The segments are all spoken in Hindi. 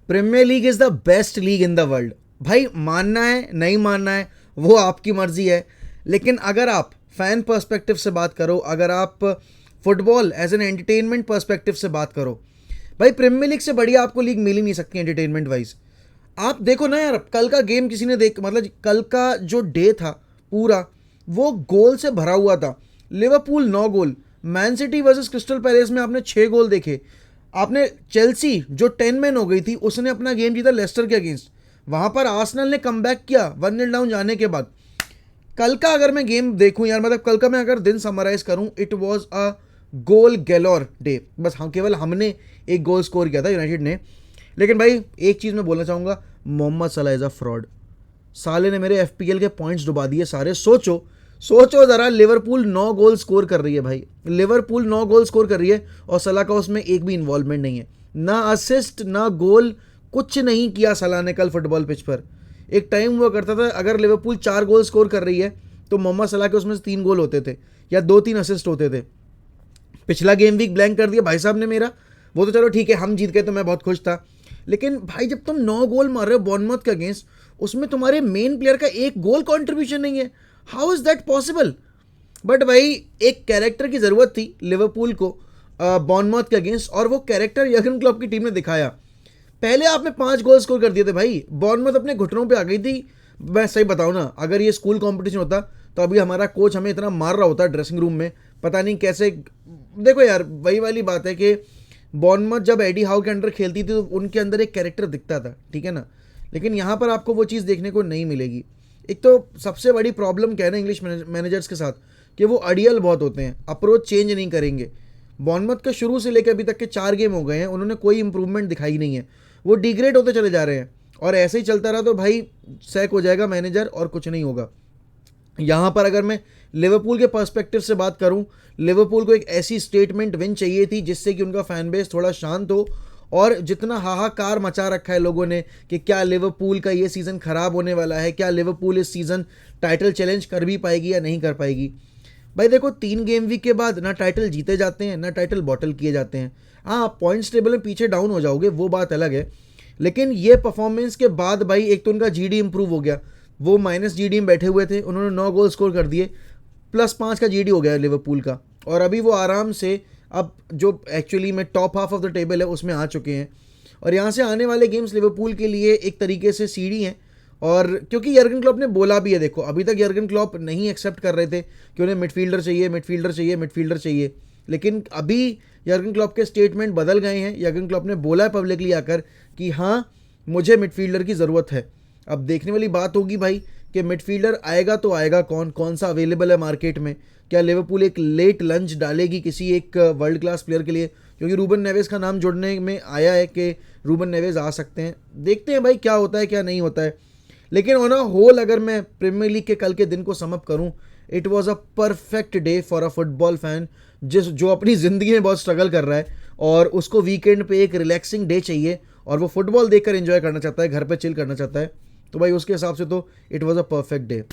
Premiere league is the best league in the world. भाई मानना है नहीं मानना है वो आपकी मर्जी है, लेकिन अगर आप फैन पर्सपेक्टिव से बात करो, अगर आप football as an entertainment perspective से बात करो, भाई प्रीमियर लीग से बढ़िया आपको लीग मिल ही नहीं सकती एंटरटेनमेंट वाइज। आप देखो ना यार, कल का गेम किसी ने देख, मतलब कल का जो डे था पूरा, वो गोल से भरा हुआ था। Liverpool 9 goal, Man City versus Crystal Palace में आपने 6 गोल देखे। आपने चेल्सी जो 10 मैन हो गई थी, उसने अपना गेम जीता लेस्टर के अगेंस्ट। वहां पर आर्सेनल ने कमबैक किया 1-0 डाउन जाने के बाद। कल का अगर मैं गेम देखूं यार, मतलब कल का मैं अगर दिन समराइज करूं, it was a goal galore day. बस हम केवल हमने एक गोल स्कोर किया था यूनाइटेड ने। लेकिन भाई एक चीज़ मैं बोलना चाहूँगा, मोहम्मद सलाह इज़ अ फ्रॉड। साले ने मेरे एफपीएल के पॉइंट्स डुबा दिए सारे। सोचो सोचो ज़रा, लिवरपूल 9 गोल स्कोर कर रही है भाई, लिवरपूल 9 गोल स्कोर कर रही है और सलाह का उसमें एक भी इन्वॉल्वमेंट नहीं है, ना असिस्ट ना गोल, कुछ नहीं किया सलाह ने कल फुटबॉल पिच पर। एक टाइम हुआ करता था अगर लिवरपूल 4 गोल स्कोर कर रही है तो मोहम्मद सलाह के उसमें से 3 गोल होते थे या 2-3 असिस्ट होते थे। पिछला गेम वीक ब्लैंक कर दिया भाई साहब ने मेरा। वो तो चलो ठीक है, हम जीत गए तो मैं बहुत खुश था, लेकिन भाई जब तुम 9 गोल मार रहे हो बॉर्नमouth के अगेंस्ट, उसमें तुम्हारे मेन प्लेयर का एक गोल कंट्रीब्यूशन नहीं है, how is that possible. But भाई एक कैरेक्टर की ज़रूरत थी लिवरपूल को बॉर्नमouth के अगेंस्ट, और वो कैरेक्टर यर्गन क्लॉप की टीम ने दिखाया। पहले आपने 5 गोल स्कोर कर दिए थे भाई, बॉर्नमouth अपने घुटनों पे आ गई थी। मैं सही बताऊँ ना, अगर ये स्कूल कंपटीशन होता तो अभी हमारा कोच हमें इतना मार रहा होता ड्रेसिंग रूम में, पता नहीं कैसे। देखो यार, वही वाली बात है कि बॉर्नमouth जब एडी हाउ के अंडर खेलती थी तो उनके अंदर एक कैरेक्टर दिखता था, ठीक है ना। लेकिन यहाँ पर आपको वो चीज़ देखने को नहीं मिलेगी। एक तो सबसे बड़ी प्रॉब्लम क्या है ना इंग्लिश मैनेजर्स के साथ, कि वो अड़ियल बहुत होते हैं, अप्रोच चेंज नहीं करेंगे। बॉर्नमouth का शुरू से लेकर अभी तक के 4 गेम हो गए हैं, उन्होंने कोई इंप्रूवमेंट दिखाई नहीं है, वो डिग्रेड होते चले जा रहे हैं। और ऐसे ही चलता रहा तो भाई सैक हो जाएगा मैनेजर और कुछ नहीं होगा। यहाँ पर अगर मैं लिवरपूल के पर्सपेक्टिव से बात करूँ, लिवरपूल को एक ऐसी स्टेटमेंट विन चाहिए थी जिससे कि उनका फैन बेस थोड़ा शांत हो। और जितना हाहाकार मचा रखा है लोगों ने कि क्या लिवरपूल का ये सीज़न ख़राब होने वाला है, क्या लिवरपूल इस सीज़न टाइटल चैलेंज कर भी पाएगी या नहीं कर पाएगी। भाई देखो, 3 गेम वीक के बाद ना टाइटल जीते जाते हैं ना टाइटल बॉटल किए जाते हैं। हाँ, पॉइंट्स टेबल में पीछे डाउन हो जाओगे वो बात अलग है, लेकिन ये परफॉर्मेंस के बाद भाई एक तो उनका जीडी इंप्रूव हो गया। वो माइनस जीडी में बैठे हुए थे, उन्होंने 9 गोल स्कोर कर दिए, +5 का जीडी हो गया लिवरपूल का। और अभी वो आराम से अब जो एक्चुअली में top half of the table है उसमें आ चुके हैं। और यहाँ से आने वाले गेम्स लिवरपूल के लिए एक तरीके से सीढ़ी हैं। और क्योंकि यर्गन क्लॉप ने बोला भी है, देखो अभी तक यर्गन क्लॉप नहीं एक्सेप्ट कर रहे थे कि उन्हें मिडफील्डर चाहिए, मिडफील्डर चाहिए, मिडफील्डर चाहिए। लेकिन अभी यर्गन क्लॉप के स्टेटमेंट बदल गए हैं। यर्गन क्लॉप ने बोला है पब्लिकली आकर कि हाँ, मुझे मिडफील्डर की ज़रूरत है। अब देखने वाली बात होगी भाई कि मिडफील्डर आएगा तो आएगा कौन, कौन सा अवेलेबल है मार्केट में। क्या लिवरपूल एक लेट लंच डालेगी किसी एक वर्ल्ड क्लास प्लेयर के लिए, क्योंकि रूबन नेवेस का नाम जुड़ने में आया है कि रूबन नेवेस आ सकते हैं। देखते हैं भाई क्या होता है क्या नहीं होता है। लेकिन ऑन अ होल अगर मैं प्रीमियर लीग के कल के दिन को समअप करूं, it was a perfect day for a football fan जो अपनी ज़िंदगी में बहुत स्ट्रगल कर रहा है और उसको वीकेंड पे एक रिलैक्सिंग डे चाहिए और वो फुटबॉल देखकर एंजॉय करना चाहता है, घर पे चिल करना चाहता है। तो भाई उसके हिसाब से तो it was a perfect day.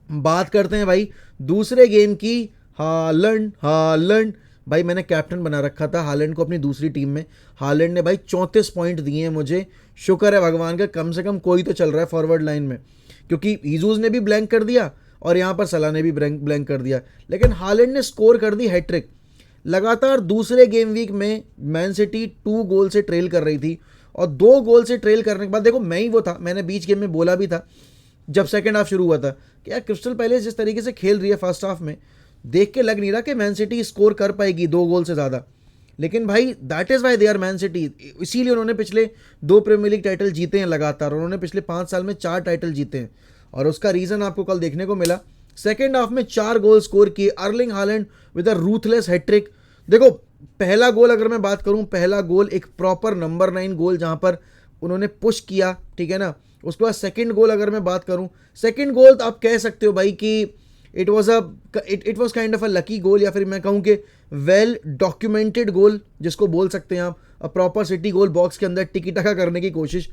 बात करते हैं भाई दूसरे गेम की। हालैंड हालैंड भाई मैंने कैप्टन बना रखा था हालैंड को अपनी दूसरी टीम में। हालैंड ने भाई 34 पॉइंट दिए हैं मुझे। शुक्र है भगवान का, कम से कम कोई तो चल रहा है फॉरवर्ड लाइन में, क्योंकि हीजूस ने भी ब्लैंक कर दिया और यहाँ पर सलाह ने भी ब्लैंक कर दिया। लेकिन हालैंड ने स्कोर कर दी हैट्रिक। लगातार दूसरे गेम वीक में मैन सिटी 2 गोल से ट्रेल कर रही थी और 2 गोल से ट्रेल करने के बाद देखो मैं ही वो था, मैंने बीच गेम में बोला भी था जब सेकेंड हाफ शुरू हुआ था कि यार क्रिस्टल पैलेस जिस तरीके से खेल रही है फर्स्ट हाफ में, देख के लग नहीं रहा कि मैन सिटी स्कोर कर पाएगी 2 गोल से ज़्यादा। लेकिन भाई that is why they are Man City, इसीलिए उन्होंने पिछले 2 प्रीमियर लीग टाइटल जीते हैं लगातार। उन्होंने पिछले 5 साल में 4 टाइटल जीते हैं और उसका रीज़न आपको कल देखने को मिला। सेकेंड हाफ में 4 गोल स्कोर किए Erling Haaland with a ruthless hattrick. देखो पहला गोल अगर मैं बात करूं, पहला गोल एक प्रॉपर नंबर 9 गोल जहां पर उन्होंने पुश किया, ठीक है ना। उसके बाद सेकंड गोल अगर मैं बात करूं, सेकंड गोल तो आप कह सकते हो भाई कि it was kind of a lucky goal, या फिर मैं कहूं कि वेल डॉक्यूमेंटेड गोल जिसको बोल सकते हैं आप, a proper city goal, box के अंदर टिकी टका करने की कोशिश।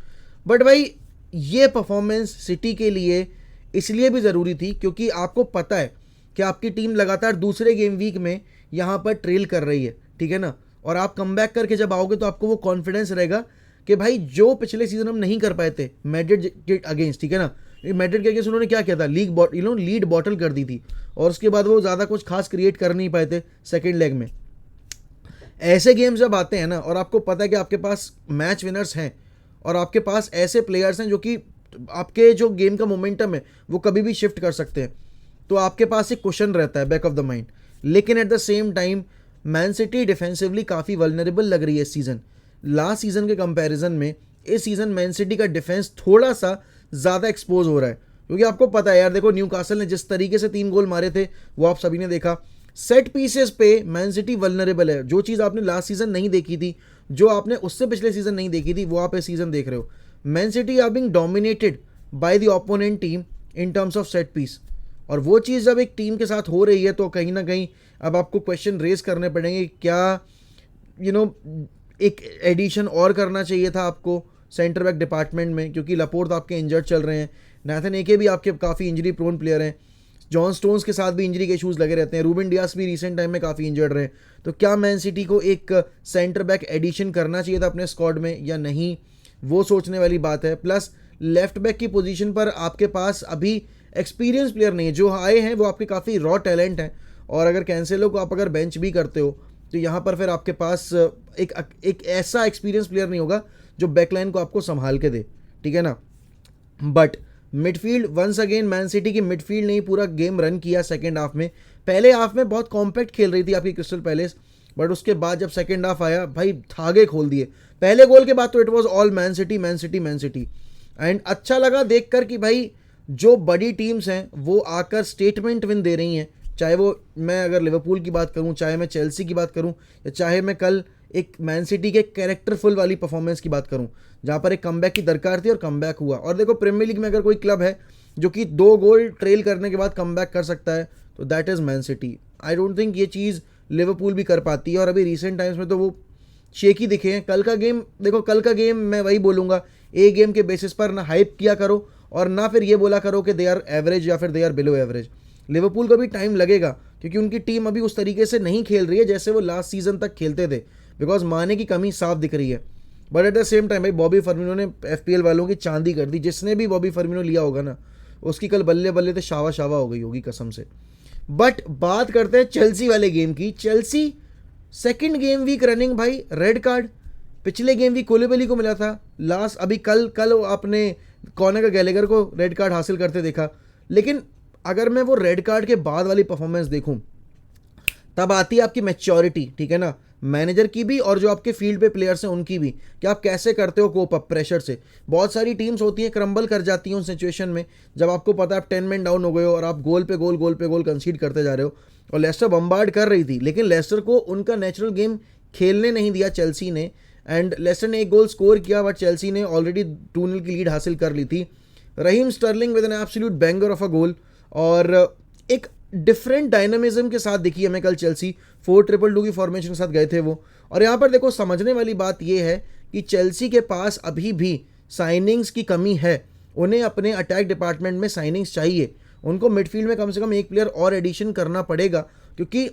बट भाई ये परफॉर्मेंस सिटी के लिए इसलिए भी ज़रूरी थी क्योंकि आपको पता है कि आपकी टीम लगातार दूसरे गेम वीक में यहाँ पर ट्रेल कर रही है, ठीक है ना। और आप कम बैक करके जब आओगे तो आपको वो कॉन्फिडेंस रहेगा कि भाई जो पिछले सीजन हम नहीं कर पाए थे मैड्रिड के अगेंस्ट, ठीक है ना, मैड्रिड के अगेंस्ट उन्होंने क्या किया था, लीड बॉटल कर दी थी और उसके बाद वो ज़्यादा कुछ खास क्रिएट कर नहीं पाए थे सेकेंड लेग में। ऐसे गेम्स जब आते हैं ना और आपको पता है कि आपके पास मैच विनर्स हैं और आपके पास ऐसे प्लेयर्स हैं जो कि आपके जो गेम का मोमेंटम है वो कभी भी शिफ्ट कर सकते हैं, तो आपके पास एक क्वेश्चन रहता है बैक ऑफ द माइंड। लेकिन at the same time man city defensively काफ़ी वल्नरेबल लग रही है इस सीज़न। लास्ट सीज़न के कंपैरिजन में इस सीज़न मैन सिटी का डिफेंस थोड़ा सा ज़्यादा एक्सपोज हो रहा है, क्योंकि आपको पता है यार, देखो न्यूकासल ने जिस तरीके से 3 गोल मारे थे वो आप सभी ने देखा। सेट पीसेस पे मैन सिटी वल्नरेबल है, जो चीज़ आपने लास्ट सीज़न नहीं देखी थी, जो आपने उससे पिछले सीज़न नहीं देखी थी, वो आप इस सीज़न देख रहे हो। Man City are being dominated by the opponent team in terms of set piece, और वो चीज़ जब एक टीम के साथ हो रही है तो कहीं ना कहीं अब आपको क्वेश्चन रेज करने पड़ेंगे, क्या एक एडिशन और करना चाहिए था आपको सेंटर बैक डिपार्टमेंट में, क्योंकि लपोर्ट आपके इंजर्ड चल रहे हैं, नाथन एके भी आपके काफ़ी इंजरी प्रोन प्लेयर हैं, जॉन स्टोन्स के साथ भी इंजरी के इशूज़ लगे रहते हैं, रूबन डियास भी रिसेंट टाइम में काफ़ी इंजर्ड रहे। तो क्या मैन सिटी को एक सेंटर बैक एडिशन करना चाहिए था अपने स्क्वाड में या नहीं, वो सोचने वाली बात है। प्लस लेफ्ट बैक की पोजीशन पर आपके पास अभी एक्सपीरियंस प्लेयर नहीं है, जो आए हैं वो आपके काफ़ी रॉ टैलेंट हैं, और अगर कैंसेलो को आप अगर बेंच भी करते हो तो यहाँ पर फिर आपके पास एक ऐसा एक्सपीरियंस प्लेयर नहीं होगा जो बैकलाइन को आपको संभाल के दे, ठीक है ना। But midfield once again Man City की मिडफील्ड ने ही पूरा गेम रन किया सेकेंड हाफ में। पहले हाफ में बहुत कॉम्पैक्ट खेल रही थी आपकी क्रिस्टल पैलेस, बट उसके बाद जब सेकेंड हाफ आया भाई धागे खोल दिए। पहले गोल के बाद तो it was all man city man city man city, and अच्छा लगा देखकर कि भाई जो बड़ी टीम्स हैं वो आकर स्टेटमेंट विन दे रही हैं, चाहे वो मैं अगर लिवरपूल की बात करूं, चाहे मैं चेल्सी की बात करूं, या चाहे मैं कल एक मैन सिटी के कैरेक्टरफुल वाली परफॉर्मेंस की बात करूं जहां पर एक कमबैक की दरकार थी और कमबैक हुआ। और देखो प्रीमियर लीग में अगर कोई क्लब है जो कि 2 गोल ट्रेल करने के बाद कमबैक कर सकता है तो that is man city. I don't think ये चीज़ लिवरपूल भी कर पाती है, और अभी रिसेंट टाइम्स में तो वो शेकी दिखे हैं। कल का गेम देखो, कल का गेम मैं वही बोलूँगा, एक गेम के बेसिस पर ना हाइप किया करो और ना फिर ये बोला करो कि दे आर एवरेज या फिर they are below average. Liverpool को भी टाइम लगेगा क्योंकि उनकी टीम अभी उस तरीके से नहीं खेल रही है जैसे वो लास्ट सीजन तक खेलते थे, बिकॉज माने की कमी साफ दिख रही है। But at the same time भाई बॉबी फर्मिनो ने FPL वालों की चांदी कर दी। जिसने भी बॉबी फर्मिनो लिया होगा ना उसकी कल बल्ले बल्ले तो शावा शावा हो गई होगी कसम से। बट बात करते हैं चेल्सी वाले गेम की। Chelsea second game week running भाई रेड कार्ड, पिछले गेम वीक कोलिबली को मिला था, लास्ट अभी कल आपने कॉनर का गैलेगर को रेड कार्ड हासिल करते देखा। लेकिन अगर मैं वो रेड कार्ड के बाद वाली परफॉर्मेंस देखूं तब आती है आपकी मैच्योरिटी, ठीक है ना, मैनेजर की भी और जो आपके फील्ड पे प्लेयर्स हैं उनकी भी, कि आप कैसे करते हो कोप अप प्रेशर से। बहुत सारी टीम्स होती हैं क्रम्बल कर जाती हैं उन सिचुएशन में जब आपको पता है आप 10 मैन डाउन हो गए हो और आप गोल पे गोल कंसीड करते जा रहे हो। और लेस्टर बम्बार्ड कर रही थी लेकिन लेस्टर को उनका नेचुरल गेम खेलने नहीं दिया चेल्सी ने, एंड लेस्टर ने 1 गोल स्कोर किया बट चेल्सी ने ऑलरेडी 2-0 की लीड हासिल कर ली थी। Raheem Sterling with an absolute banger of a goal, और एक डिफरेंट डायनामिज्म के साथ दिखी हमें कल चेल्सी। 4-2-2 की फॉर्मेशन के साथ गए थे वो। और यहाँ पर देखो समझने वाली बात ये है कि चेल्सी के पास अभी भी साइनिंग्स की कमी है। उन्हें अपने अटैक डिपार्टमेंट में साइनिंग्स चाहिए, उनको मिडफील्ड में कम से कम 1 प्लेयर और एडिशन करना पड़ेगा, क्योंकि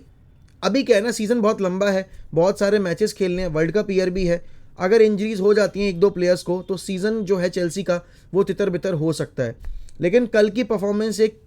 अभी क्या है ना, सीज़न बहुत लंबा है, बहुत सारे मैचेस खेलने हैं, वर्ल्ड कप ईयर भी है। अगर इंजरीज हो जाती हैं 1-2 प्लेयर्स को तो सीज़न जो है चेल्सी का वो तितर बितर हो सकता है। लेकिन कल की परफॉर्मेंस एक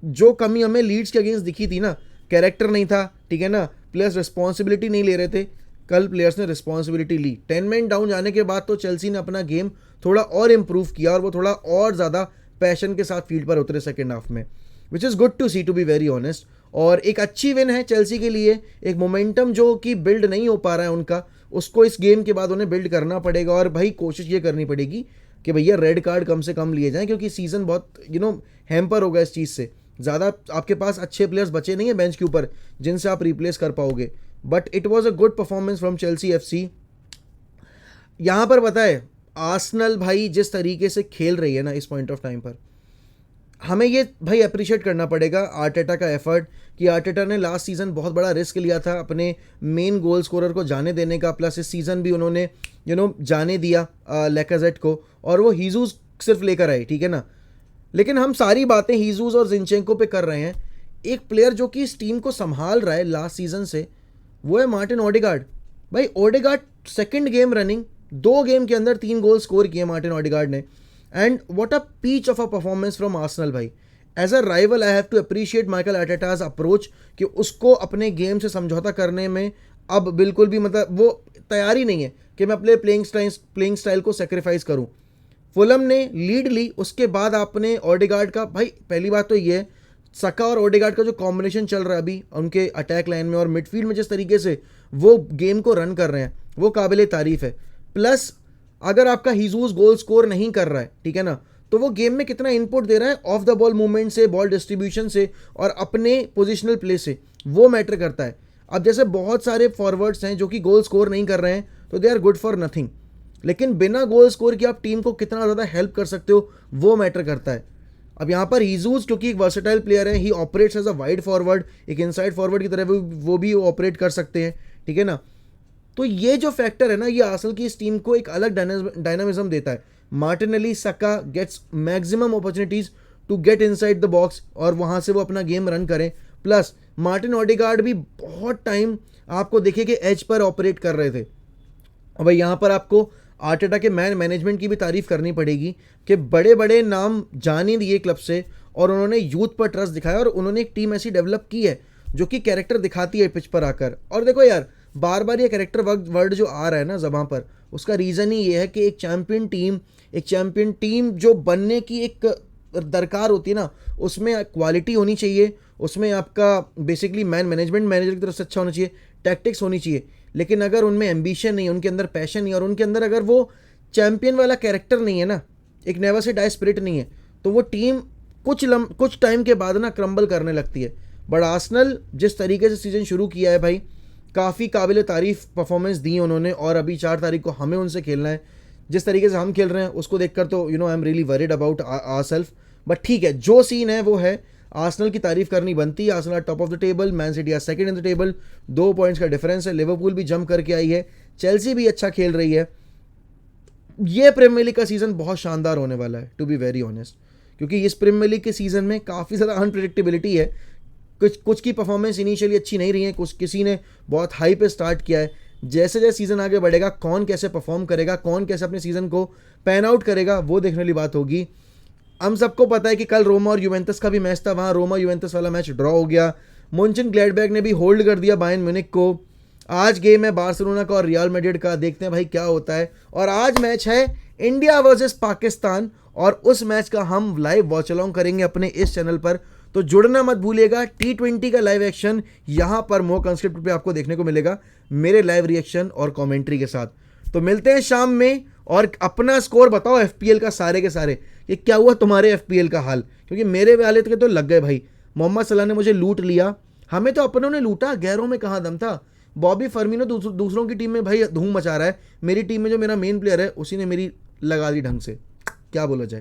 जो कमी हमें लीड्स के अगेंस्ट दिखी थी ना, कैरेक्टर नहीं था, ठीक है ना, प्लेयर्स रिस्पॉन्सिबिलिटी नहीं ले रहे थे, कल प्लेयर्स ने रिस्पॉन्सिबिलिटी ली। 10 मैन डाउन जाने के बाद तो चेल्सी ने अपना गेम थोड़ा और इम्प्रूव किया और वो थोड़ा और ज़्यादा पैशन के साथ फील्ड पर उतरे सेकेंड हाफ में, which is good to see, to be very honest. और एक अच्छी विन है चेल्सी के लिए। एक मोमेंटम जो कि बिल्ड नहीं हो पा रहा है उनका, उसको इस गेम के बाद उन्हें बिल्ड करना पड़ेगा। और भाई कोशिश ये करनी पड़ेगी कि भैया रेड कार्ड कम से कम लिए जाएं, क्योंकि सीज़न बहुत हैम्पर होगा इस चीज़ से। ज़्यादा आपके पास अच्छे प्लेयर्स बचे नहीं हैं बेंच के ऊपर जिनसे आप रिप्लेस कर पाओगे। But it was a good performance from Chelsea FC। यहाँ पर पता है आर्सेनल भाई जिस तरीके से खेल रही है ना इस पॉइंट ऑफ टाइम पर, हमें ये भाई अप्रिशिएट करना पड़ेगा आर्टेटा का एफर्ट, कि आर्टेटा ने लास्ट सीज़न बहुत बड़ा रिस्क लिया था अपने मेन गोल स्कोरर को जाने देने का, प्लस इस सीज़न भी उन्होंने जाने दिया लैकाजेट को, और वो हीजूस सिर्फ लेकर आए, ठीक है ना। लेकिन हम सारी बातें हीजूस और जिंचेंको पे कर रहे हैं। एक प्लेयर जो कि इस टीम को संभाल रहा है लास्ट सीज़न से वो है मार्टिन ओडेगार्ड। भाई Odegaard second game running 2 game के अंदर 3 गोल स्कोर किए मार्टिन ऑडिगार्ड ने. And what a peach of a performance from Arsenal भाई. As a rival I have to appreciate Mikel Arteta's approach कि उसको अपने गेम से समझौता करने में अब बिल्कुल भी मतलब वो तैयारी नहीं है कि मैं अपने प्लेइंग स्टाइल को सेक्रीफाइस करूं. फुलम ने लीड ली, उसके बाद आपने ऑडेगार्ड का, भाई पहली बात तो ये है सका और ओडेगार्ड का जो कॉम्बिनेशन चल रहा है अभी उनके अटैक लाइन में और मिडफील्ड में जिस तरीके से वो गेम को रन कर रहे हैं वो काबिल तारीफ है. प्लस अगर आपका हीजूस गोल स्कोर नहीं कर रहा है, ठीक है ना, तो वो गेम में कितना इनपुट दे रहा है ऑफ द बॉल मूवमेंट से, बॉल डिस्ट्रीब्यूशन से और अपने पोजिशनल प्ले से, वो मैटर करता है. अब जैसे बहुत सारे फॉरवर्ड्स हैं जो कि गोल स्कोर नहीं कर रहे हैं तो they are good for nothing, लेकिन बिना गोल स्कोर के आप टीम को कितना ज़्यादा हेल्प कर सकते हो वो मैटर करता है. अब यहाँ पर हीजूस क्योंकि एक वर्सेटाइल प्लेयर है, he operates as a wide forward, एक इनसाइड फॉरवर्ड की तरह वो भी ऑपरेट कर सकते हैं, ठीक है ना. तो ये जो फैक्टर है ना, ये आर्सेनल की इस टीम को एक अलग डायनामिज्म देता है. मार्टिनेली, सका gets maximum opportunities to get inside the box और वहाँ से वो अपना गेम रन करें. प्लस मार्टिन ऑडेगार्ड भी बहुत टाइम आपको देखे कि एज पर ऑपरेट कर रहे थे. और भाई यहाँ पर आपको आर्टेटा के मैनेजमेंट की भी तारीफ करनी पड़ेगी कि बड़े बड़े नाम जान ही दिए क्लब से और उन्होंने यूथ पर ट्रस्ट दिखाया और उन्होंने एक टीम ऐसी डेवलप की है जो कि कैरेक्टर दिखाती है पिच पर आकर. और देखो यार, बार बार ये कैरेक्टर वर्ड जो आ रहा है ना ज़बान पर, उसका रीज़न ही ये है कि एक चैम्पियन टीम जो बनने की एक दरकार होती है ना, उसमें क्वालिटी होनी चाहिए, उसमें आपका बेसिकली मैनेजमेंट मैनेजर की तरफ से अच्छा होना चाहिए, टैक्टिक्स होनी चाहिए. लेकिन अगर उनमें एम्बिशन नहीं है, उनके अंदर पैशन नहीं है और उनके अंदर अगर वो चैंपियन वाला कैरेक्टर नहीं है ना, एक नेवर से डाई स्पिरिट नहीं है, तो वो टीम कुछ टाइम के बाद ना क्रम्बल करने लगती है. बट आर्सेनल जिस तरीके से सीज़न शुरू किया है भाई, काफ़ी काबिल तारीफ परफॉर्मेंस दी उन्होंने और अभी 4 तारीख को हमें उनसे खेलना है. जिस तरीके से हम खेल रहे हैं उसको देखकर तो I am really worried about ourself. But ठीक है, जो सीन है वो है. आर्सेनल की तारीफ करनी बनती है. Arsenal top of the table, Man City are second in the table, 2 points का डिफरेंस है. लिवरपूल भी जंप करके आई है, चेल्सी भी अच्छा खेल रही है. ये प्रीमियर लीग का सीज़न बहुत शानदार होने वाला है, टू बी वेरी ऑनेस्ट, क्योंकि इस प्रीमियर लीग के सीज़न में काफ़ी ज़्यादा अनप्रिडिक्टेबिलिटी है. कुछ की परफॉर्मेंस इनिशियली अच्छी नहीं रही है, किसी ने बहुत हाई पे स्टार्ट किया है. जैसे जैसे सीज़न आगे बढ़ेगा, कौन कैसे परफॉर्म करेगा, कौन कैसे अपने सीज़न को पैन आउट करेगा, वो देखने वाली बात होगी. हम सबको पता है कि कल रोमा और यूवेंटस का भी मैच था, वहाँ रोमा यूवेंटस वाला मैच ड्रॉ हो गया. मुंचन ग्लैडबैक ने भी होल्ड कर दिया बायर्न म्यूनिख को. आज गेम है बार्सिलोना का और रियल मैड्रिड का, देखते हैं भाई क्या होता है. और आज मैच है इंडिया वर्सेस पाकिस्तान और उस मैच का हम लाइव वॉच अलॉन्ग करेंगे अपने इस चैनल पर, तो जुड़ना मत भूलिएगा. T20 का लाइव एक्शन यहाँ पर मोक अनस्क्रिप्टेड पे आपको देखने को मिलेगा मेरे लाइव रिएक्शन और कमेंट्री के साथ. तो मिलते हैं शाम में और अपना स्कोर बताओ FPL का सारे के सारे, कि क्या हुआ तुम्हारे FPL का हाल, क्योंकि मेरे वाले तो लग गए भाई. मोहम्मद सलाह ने मुझे लूट लिया, हमें तो अपनों ने लूटा, गैरों में कहाँ दम था. बॉबी फर्मिनो दूसरों की टीम में भाई धूम मचा रहा है, मेरी टीम में जो मेरा मेन प्लेयर है उसी ने मेरी लगा दी ढंग से. क्या बोला जाए.